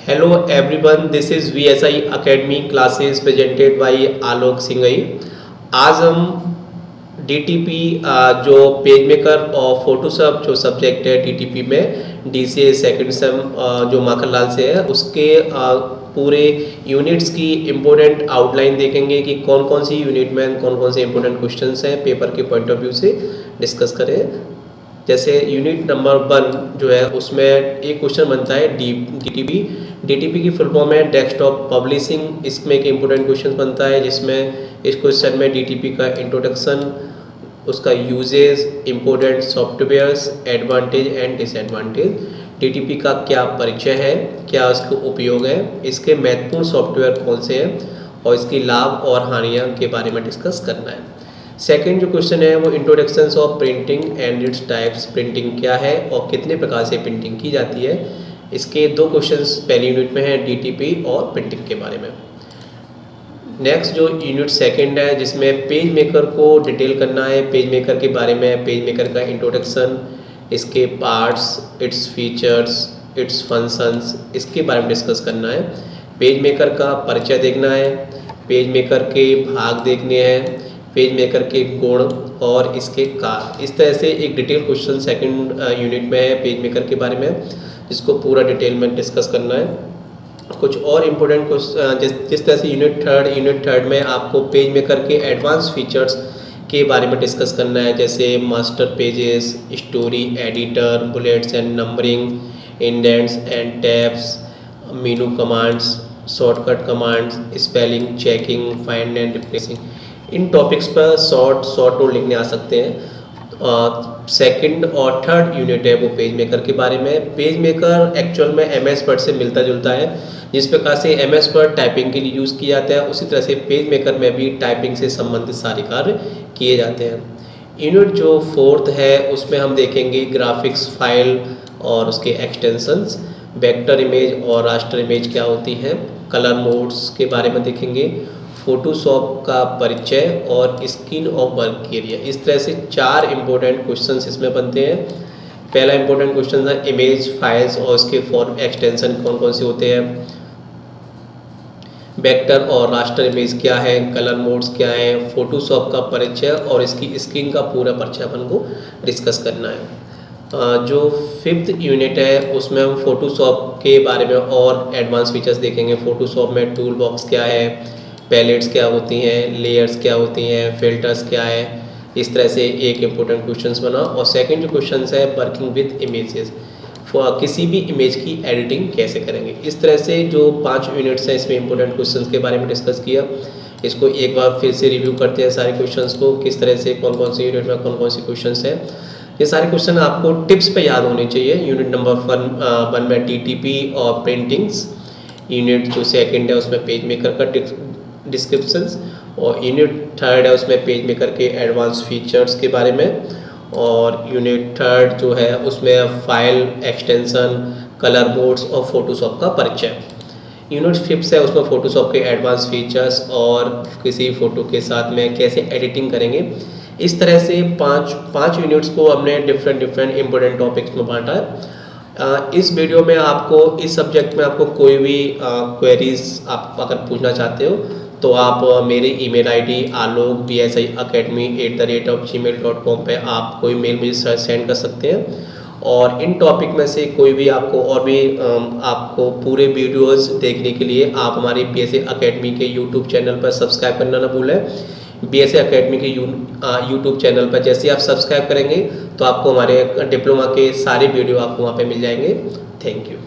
Hello everyone, this is VSI Academy classes presented by आलोक सिंघई। आज हम DTP जो page maker और फोटोशॉप जो सब्जेक्ट है DTP में DCA सेकंड सेम जो माखनलाल से है उसके पूरे यूनिट्स की इम्पोर्टेंट आउटलाइन देखेंगे कि कौन कौन सी यूनिट में कौन कौन से इम्पोर्टेंट क्वेश्चंस हैं पेपर के पॉइंट ऑफ व्यू से डिस्कस करें। जैसे यूनिट नंबर 1 जो है उसमें एक क्वेश्चन बनता है DTP की फुल फॉर्म है डेस्कटॉप पब्लिशिंग। इसमें एक इम्पोर्टेंट क्वेश्चन बनता है जिसमें इस क्वेश्चन में DTP का इंट्रोडक्शन, उसका uses, important softwares, advantage and disadvantage, DTP का क्या परिचय है, क्या उसका उपयोग है, इसके महत्वपूर्ण सॉफ्टवेयर कौन से हैं और इसकी लाभ और हानियाँ के बारे में डिस्कस करना है। सेकंड जो क्वेश्चन है वो introductions of printing and its types, printing क्या है और कितने प्रकार से प्रिंटिंग की जाती है। इसके दो क्वेश्चंस पहली यूनिट में है DTP और प्रिंटिंग के बारे में। नेक्स्ट जो यूनिट सेकंड है जिसमें पेज मेकर को डिटेल करना है, पेज मेकर के बारे में, पेज मेकर का इंट्रोडक्शन, इसके parts, its features, it's functions, इसके बारे में डिस्कस करना है। पेज मेकर का परिचय देखना है, पेज मेकर के भाग देखने हैं, पेज मेकर के गुण और इसके कार्य। इस तरह से एक डिटेल क्वेश्चन सेकंड यूनिट में है पेज मेकर के बारे में जिसको पूरा डिटेल में डिस्कस करना है। कुछ और इम्पोर्टेंट क्वेश्चन जिस तरह से यूनिट थर्ड में आपको पेज मेकर के एडवांस फीचर्स के बारे में डिस्कस करना है, जैसे master pages, story editor, bullets and numbering, indents and tabs, menu commands, shortcut commands, spelling checking, find and replacing. In topics पर शॉर्ट नोट लिखने आ सकते हैं। सेकंड और थर्ड यूनिट है वो पेज मेकर के बारे में। पेज मेकर एक्चुअल में MS वर्ड से मिलता जुलता है। जिस प्रकार से MS वर्ड टाइपिंग के लिए यूज़ किया जाता है उसी तरह से पेज मेकर में भी टाइपिंग से संबंधित सारे कार्य किए जाते हैं। यूनिट जो फोर्थ है उसमें हम देखेंगे ग्राफिक्स फाइल और उसके एक्सटेंशंस, वेक्टर इमेज और रास्टर इमेज क्या होती है, कलर मोड्स के बारे में देखेंगे, फोटोशॉप का परिचय और स्किन ऑफ वर्क एरिया। इस तरह से 4 इम्पोर्टेंट क्वेश्चंस इसमें बनते हैं। पहला इम्पोर्टेंट क्वेश्चन है इमेज फाइल्स और उसके फॉर्म एक्सटेंशन कौन कौन से होते हैं, वेक्टर और रास्टर इमेज क्या है, कलर मोड्स क्या है, फोटोशॉप का परिचय और इसकी स्किन का पूरा परिचय अपन को डिस्कस करना है। जो फिफ्थ यूनिट है उसमें हम फोटोशॉप के बारे में और एडवांस फीचर्स देखेंगे। फोटोशॉप में टूल बॉक्स क्या है, पैलेट्स क्या होती हैं, लेयर्स क्या होती हैं, फिल्टर्स क्या है। इस तरह से एक इम्पोर्टेंट क्वेश्चंस बना। और सेकंड जो क्वेश्चन है वर्किंग विद इमेजेस, किसी भी इमेज की एडिटिंग कैसे करेंगे। इस तरह से जो 5 यूनिट्स हैं इसमें इम्पोर्टेंट क्वेश्चंस के बारे में डिस्कस किया। इसको एक बार फिर से रिव्यू करते हैं सारे क्वेश्चंस को, किस तरह से कौन कौन से यूनिट में कौन कौन से क्वेश्चंस हैं। ये सारे क्वेश्चन आपको टिप्स पे याद होने चाहिए। यूनिट नंबर 1 में DTP और प्रिंटिंग्स, यूनिट जो सेकंड है उसमें पेज मेकर का डिस्क्रिप्शंस और यूनिट थर्ड है उसमें पेज मेकर के एडवांस फीचर्स के बारे में और यूनिट थर्ड जो है उसमें फाइल एक्सटेंशन, कलर मोड्स और फोटोशॉप का परिचय। यूनिट फिफ्थ है उसमें फोटोशॉप के एडवांस फीचर्स और किसी फ़ोटो के साथ में कैसे एडिटिंग करेंगे। इस तरह से पाँच यूनिट्स को हमने डिफरेंट इंपॉर्टेंट टॉपिक्स में बांटा है। इस वीडियो में आपको इस सब्जेक्ट में आपको कोई भी क्वेरीज आप अगर पूछना चाहते हो तो आप मेरे ईमेल ID alok@viacademy@gmail.com पे आप कोई मेल मुझे सेंड कर सकते हैं। और इन टॉपिक में से कोई भी आपको और भी आपको पूरे वीडियोस देखने के लिए आप हमारे BSA अकेडमी के यूट्यूब चैनल पर सब्सक्राइब करना ना भूलें। BSA अकेडमी के यूट्यूब चैनल पर जैसे आप सब्सक्राइब करेंगे तो आपको हमारे डिप्लोमा के सारे वीडियो आपको वहाँ पे मिल जाएंगे। Thank you.